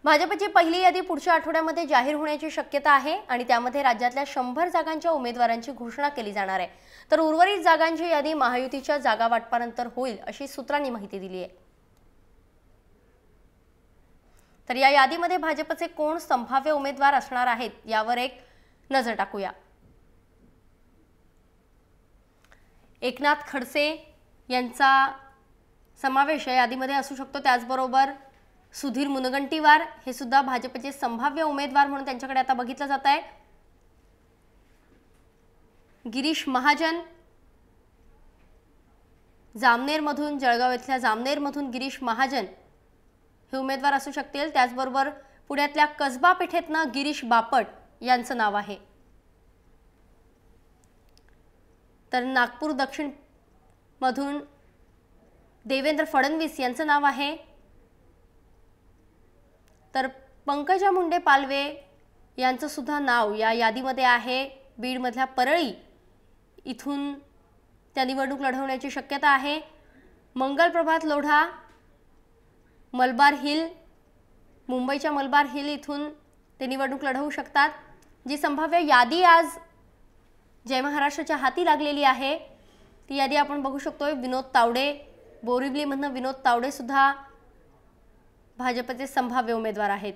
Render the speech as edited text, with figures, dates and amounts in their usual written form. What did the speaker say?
भाजपची पहिली यादी पुढच्या आठवड्यामध्ये जाहीर होण्याची शक्यता आहे आणि त्यामध्ये राज्यातल्या 100 जागांच्या उमेदवारांची घोषणा केली जाणार आहे। तर उर्वरित जागांची यादी महायुतीच्या जागा वाटपानंतर होईल अशी सूत्रांनी माहिती दिली आहे। तर या यादीमध्ये भाजपचे कोण संभाव्य उमेदवार असणार आहेत यावर एक नजर टाकूया। एकनाथ खडसे यांचा समावेश या यादीमध्ये असू शकतो। त्याचबरोबर सुधीर मुनगंटीवार हे सुद्धा भाजपचे संभाव्य उमेदवार म्हणून त्यांच्याकडे आता बघितलं जात आहे। गिरीश महाजन जामनेरमधून, जळगाव इथल्या जामनेरमधून गिरीश महाजन हे उमेदवार असू शकतील। त्याचबरोबर पुण्यातल्या कसबा पेठेतनं गिरीश बापट यांचं नाव आहे। तर नागपूर दक्षिण मधून देवेंद्र फडणवीस यांचं नाव आहे। तर पंकजा मुंडे पालवे यांचं सुद्धा नाव या यादीमध्ये आहे। बीडमधल्या परळी इथून त्या निवडणूक लढवण्याची शक्यता आहे। मंगल प्रभात लोढा मलबार हिल, मुंबईच्या मलबार हिल इथून ते निवडणूक लढवू शकतात। जी संभाव्य यादी आज जय महाराष्ट्राच्या हाती लागलेली आहे ती यादी आपण बघू शकतोय। विनोद तावडे बोरिवलीमधनं विनोद तावडे सुद्धा भाजपचे संभाव्य उमेदवार आहेत।